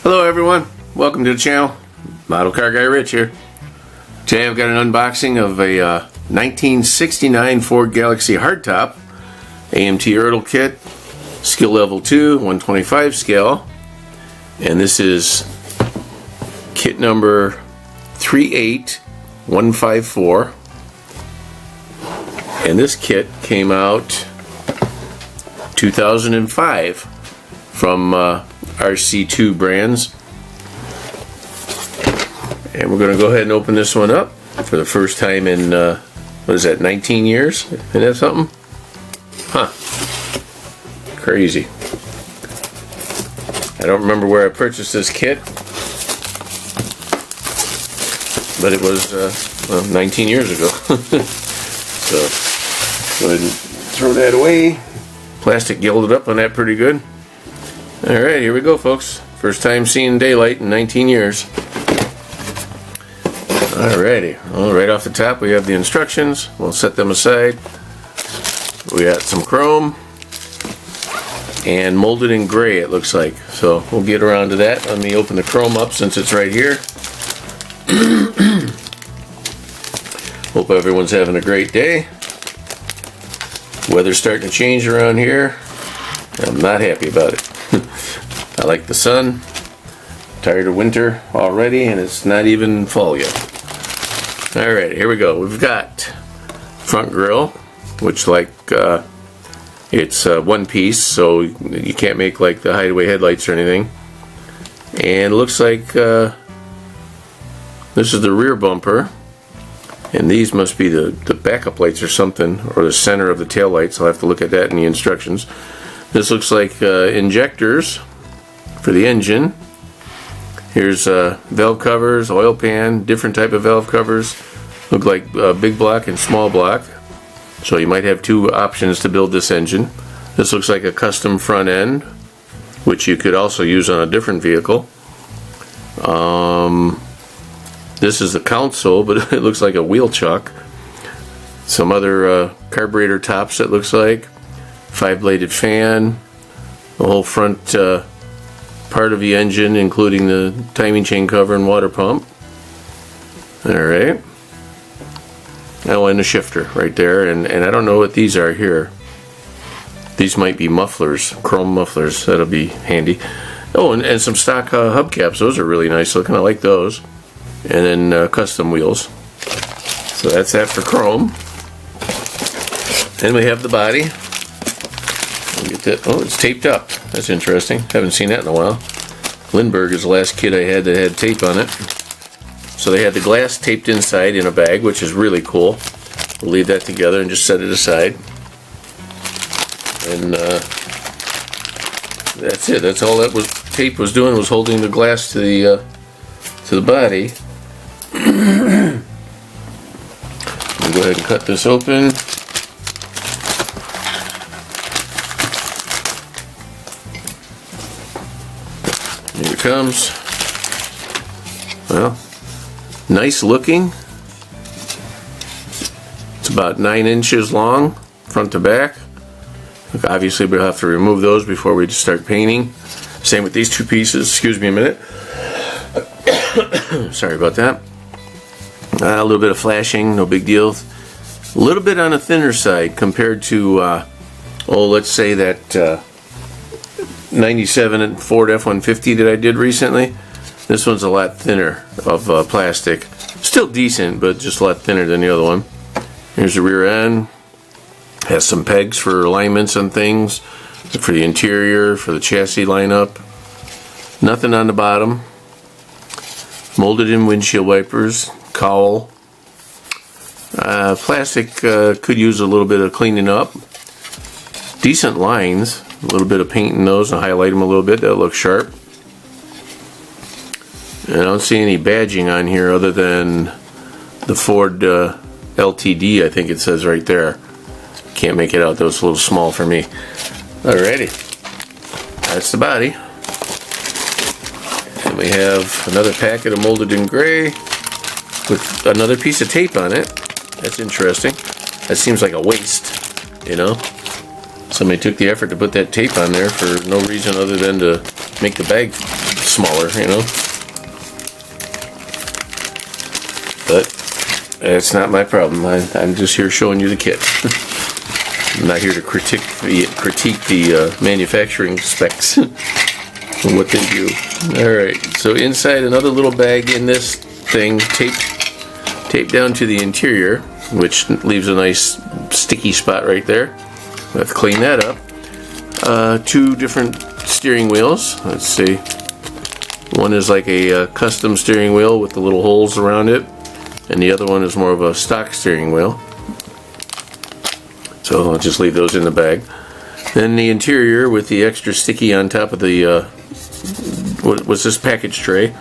Hello everyone, welcome to the channel. Model Car Guy Rich here. Today I've got an unboxing of a 1969 Ford Galaxe hardtop AMT Ertl kit, skill level 2, 125 scale, and this is kit number 38154, and this kit came out 2005 from RC2 brands. And we're going to go ahead and open this one up for the first time in, what is that, 19 years? Isn't that something? Huh. Crazy. I don't remember where I purchased this kit, but it was, well, 19 years ago. So, go ahead and throw that away. Plastic gilded up on that pretty good. Alright, here we go, folks. First time seeing daylight in 19 years. Alrighty, well, right off the top we have the instructions. We'll set them aside. We got some chrome and molded in gray, it looks like. So we'll get around to that. Let me open the chrome up since it's right here. Hope everyone's having a great day. Weather's starting to change around here. I'm not happy about it. I like the sun. Tired of winter already, and it's not even fall yet. Alright, here we go. We've got front grille, which it's one piece, so you can't make like the hideaway headlights or anything. And it looks like this is the rear bumper, and these must be the backup lights or something, or the center of the tail lights. I'll have to look at that in the instructions. This looks like injectors for the engine. Here's valve covers, oil pan, different type of valve covers. Look like big block and small block. So you might have two options to build this engine. This looks like a custom front end, which you could also use on a different vehicle. This is the console, but it looks like a wheel chuck. Some other carburetor tops, it looks like. 5-bladed fan. The whole front part of the engine, including the timing chain cover and water pump. Alright. Oh, and a shifter right there. And I don't know what these are here. These might be mufflers, chrome mufflers. That'll be handy. Oh, and some stock hubcaps. Those are really nice looking. I like those. And then custom wheels. So that's that for chrome. Then we have the body. Get that. Oh, it's taped up. That's interesting. Haven't seen that in a while. Lindbergh is the last kit I had that had tape on it. So they had the glass taped inside in a bag, which is really cool. We'll leave that together and just set it aside. And that's it. That's all that tape was doing, was holding the glass to the body. We'll go ahead and cut this open. Here it comes. Well, nice looking. It's about 9 inches long, front to back. Obviously we'll have to remove those before we start painting. Same with these two pieces. Excuse me a minute. Sorry about that. A little bit of flashing, no big deal. A little bit on the thinner side compared to, let's say that 97 Ford F-150 that I did recently. This one's a lot thinner of plastic. Still decent, but just a lot thinner than the other one. Here's the rear end. Has some pegs for alignments and things. For the interior, for the chassis lineup. Nothing on the bottom. Molded in windshield wipers. Cowl. Plastic could use a little bit of cleaning up. Decent lines. A little bit of paint in those and highlight them a little bit. That'll look sharp. And I don't see any badging on here other than the Ford LTD, I think it says right there. Can't make it out, that was a little small for me. Alrighty. That's the body. And we have another packet of molded in gray with another piece of tape on it. That's interesting. That seems like a waste, you know? Somebody took the effort to put that tape on there for no reason other than to make the bag smaller, you know. But that's not my problem. I'm just here showing you the kit. I'm not here to critique the manufacturing specs and what they do. Alright, so inside another little bag in this thing, taped down to the interior, which leaves a nice sticky spot right there. We'll have to clean that up. 2 different steering wheels. Let's see. One is like a custom steering wheel with the little holes around it, and the other one is more of a stock steering wheel. So I'll just leave those in the bag. Then the interior with the extra sticky on top of the what was this package tray.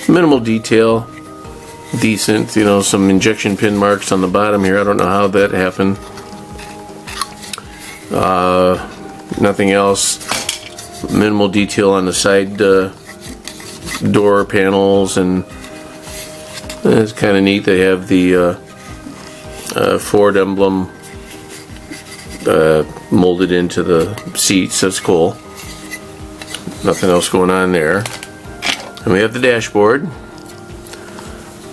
Minimal detail, decent, you know, some injection pin marks on the bottom here. I don't know how that happened. Nothing else. Minimal detail on the side door panels, and it's kind of neat. They have the Ford emblem molded into the seats. That's cool. Nothing else going on there. And we have the dashboard,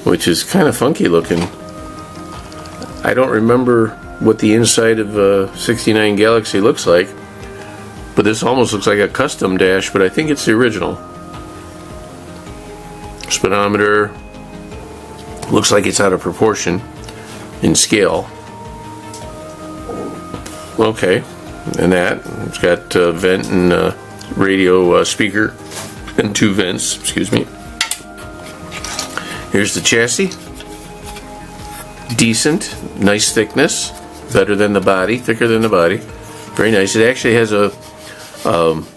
which is kind of funky looking. I don't remember what the inside of a 69 Galaxe looks like, but this almost looks like a custom dash, but I think it's the original. Speedometer looks like it's out of proportion in scale. Okay, and that it's got vent and radio speaker and 2 vents, excuse me. Here's the chassis. Decent, nice thickness, better than the body, thicker than the body. Very nice. It actually has a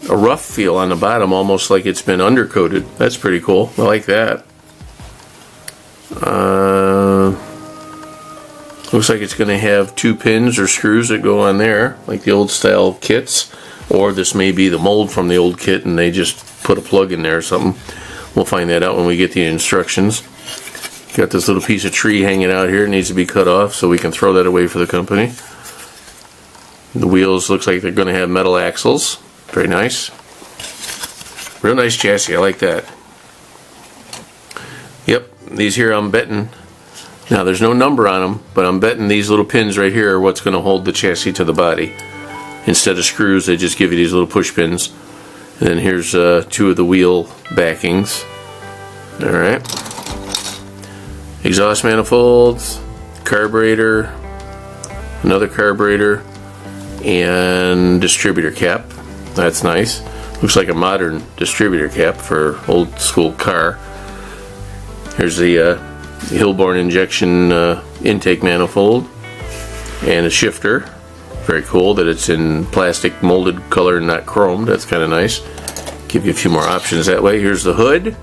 rough feel on the bottom, almost like it's been undercoated. That's pretty cool. I like that. Looks like it's going to have 2 pins or screws that go on there, like the old style kits. Or this may be the mold from the old kit and they just put a plug in there or something. We'll find that out when we get the instructions. Got this little piece of tree hanging out here. It needs to be cut off so we can throw that away for the company. The wheels looks like they're going to have metal axles. Very nice. Real nice chassis. I like that. Yep, these here I'm betting. Now there's no number on them, but I'm betting these little pins right here are what's going to hold the chassis to the body. Instead of screws, they just give you these little push pins. And then here's 2 of the wheel backings. Alright. Exhaust manifolds, carburetor, another carburetor, and distributor cap. That's nice. Looks like a modern distributor cap for old school car. Here's the Hillborn injection intake manifold and a shifter. Very cool that it's in plastic molded color and not chromed. That's kind of nice. Give you a few more options that way. Here's the hood.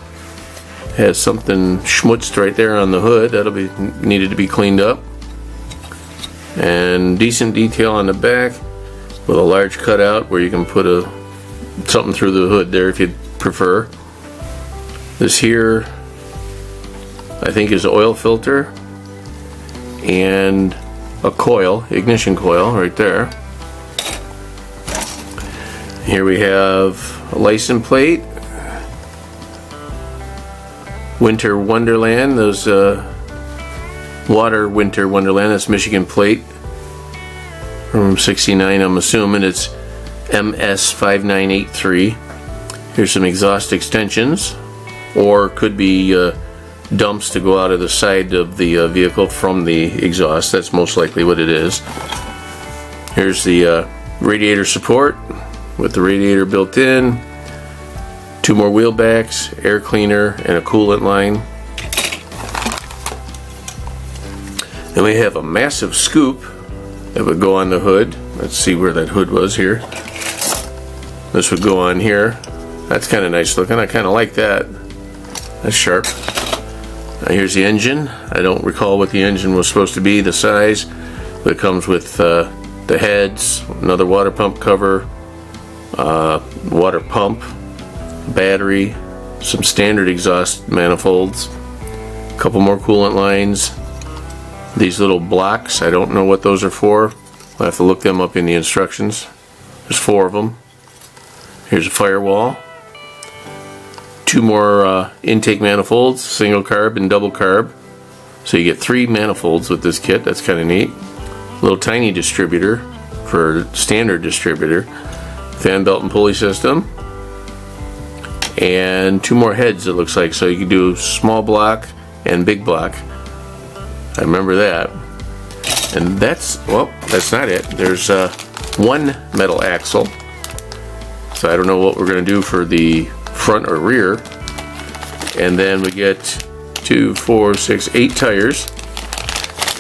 Has something schmutzed right there on the hood. That'll be needed to be cleaned up. And decent detail on the back with a large cutout where you can put something through the hood there if you'd prefer. This here I think is an oil filter and a coil, ignition coil right there. Here we have a license plate. Winter Wonderland, those Water Winter Wonderland, that's Michigan plate from 69. I'm assuming it's MS5983. Here's some exhaust extensions, or could be dumps to go out of the side of the vehicle from the exhaust. That's most likely what it is. Here's the radiator support with the radiator built in. 2 more wheel backs, air cleaner, and a coolant line. And we have a massive scoop that would go on the hood. Let's see where that hood was here. This would go on here. That's kind of nice looking. I kind of like that. That's sharp. Now here's the engine. I don't recall what the engine was supposed to be, the size, but it comes with the heads, another water pump cover, water pump, battery, some standard exhaust manifolds, a couple more coolant lines, these little blocks. I don't know what those are for. I'll have to look them up in the instructions. There's 4 of them. Here's a firewall. 2 more intake manifolds, single carb and double carb. So you get 3 manifolds with this kit. That's kind of neat. Little tiny distributor for standard distributor. Fan belt and pulley system. And 2 more heads, it looks like. So you can do small block and big block. I remember that. And that's not it. There's 1 metal axle. So I don't know what we're going to do for the front or rear. And then we get 2, 4, 6, 8 tires.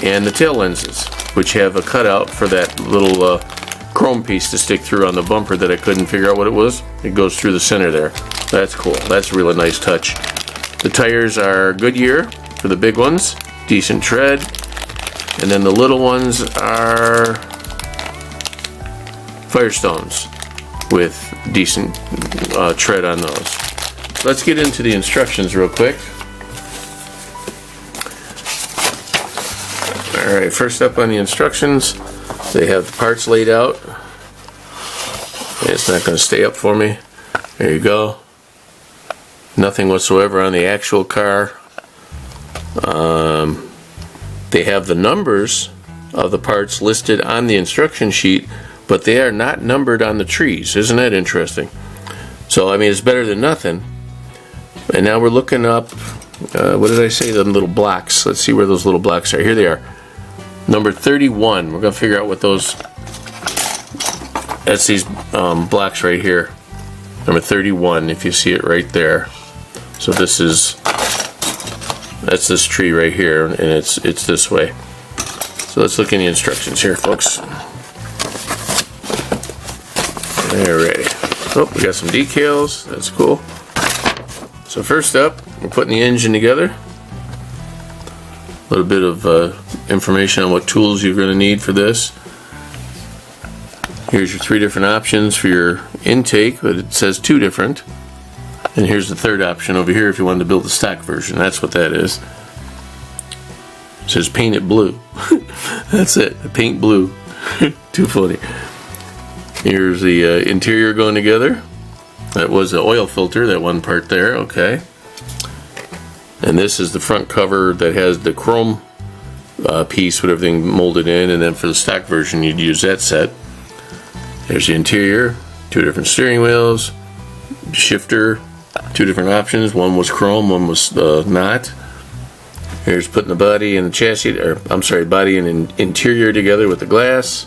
And the tail lenses, which have a cutout for that little chrome piece to stick through on the bumper that I couldn't figure out what it was. It goes through the center there. That's cool. That's a really nice touch. The tires are Goodyear for the big ones. Decent tread. And then the little ones are Firestones with decent tread on those. Let's get into the instructions real quick. Alright, first up on the instructions, they have the parts laid out. It's not going to stay up for me. There you go. Nothing whatsoever on the actual car. They have the numbers of the parts listed on the instruction sheet, but they are not numbered on the trees. Isn't that interesting? So, I mean, it's better than nothing. And now we're looking up, what did I say, the little blocks. Let's see where those little blocks are. Here they are. Number 31. We're going to figure out what those, that's these blocks right here. Number 31, if you see it right there. So this is, that's this tree right here, and it's this way. So let's look in the instructions here, folks. Alright. Oh, we got some decals. That's cool. So first up, we're putting the engine together. A little bit of information on what tools you're going to need for this. Here's your 3 different options for your intake, but it says 2 different. And here's the 3rd option over here if you wanted to build the stock version. That's what that is. It says paint it blue. That's it. Paint blue. Too funny. Here's the interior going together. That was the oil filter, that one part there. Okay. And this is the front cover that has the chrome piece with everything molded in. And then for the stock version, you'd use that set. There's the interior. 2 different steering wheels. Shifter. 2 different options. One was chrome, one was not. Here's putting the body and the chassis, or I'm sorry, body and interior together with the glass.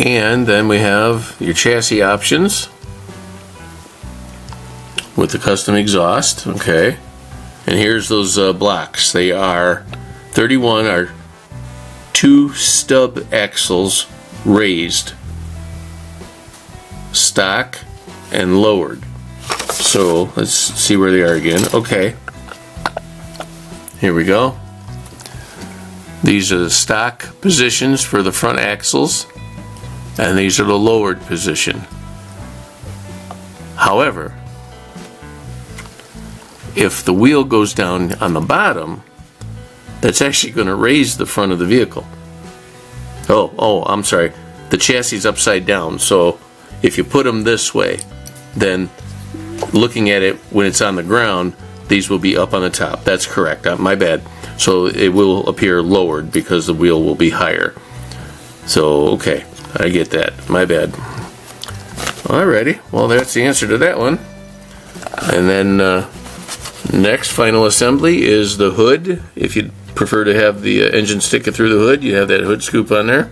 And then we have your chassis options with the custom exhaust. Okay. And here's those blocks. They are 31 are 2 stub axles raised, stock and lowered. So let's see where they are again. Okay, here we go. These are the stock positions for the front axles, and these are the lowered position. However, if the wheel goes down on the bottom, that's actually going to raise the front of the vehicle. Oh, I'm sorry. The chassis is upside down, so if you put them this way, then looking at it when it's on the ground, these will be up on the top. That's correct. My bad. So it will appear lowered because the wheel will be higher. So, okay. I get that. My bad. Alrighty. Well, that's the answer to that one. And then next, final assembly is the hood. If you'd prefer to have the engine sticking through the hood, you have that hood scoop on there.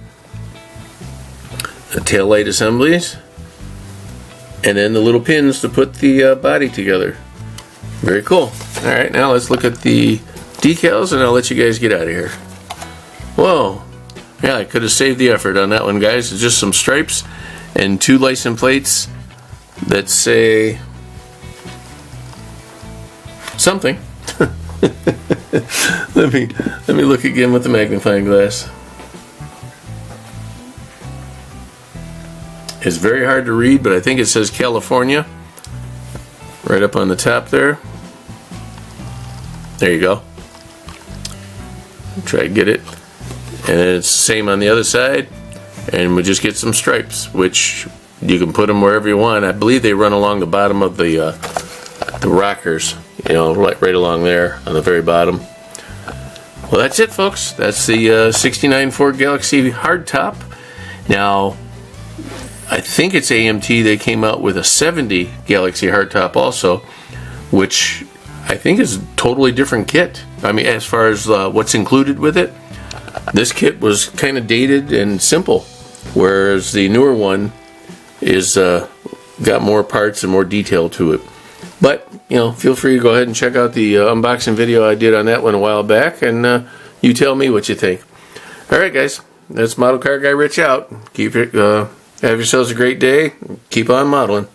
The tail light assemblies. And then the little pins to put the body together. Very cool. Alright, now let's look at the decals and I'll let you guys get out of here. Whoa. Yeah, I could have saved the effort on that one, guys. It's just some stripes and 2 license plates that say something. let me look again with the magnifying glass. It's very hard to read, but I think it says California right up on the top there. There you go. Try to get it. And it's the same on the other side. And we just get some stripes, which you can put them wherever you want. I believe they run along the bottom of the rockers, you know, right along there on the very bottom. Well, that's it, folks. That's the 69 Ford Galaxe hardtop. Now, I think it's AMT. They came out with a 70 Galaxe hardtop also, which I think is a totally different kit. I mean, as far as what's included with it, this kit was kind of dated and simple, whereas the newer one is got more parts and more detail to it. But, you know, feel free to go ahead and check out the unboxing video I did on that one a while back, and you tell me what you think. Alright guys, that's Model Car Guy Rich out. Have yourselves a great day. Keep on modeling.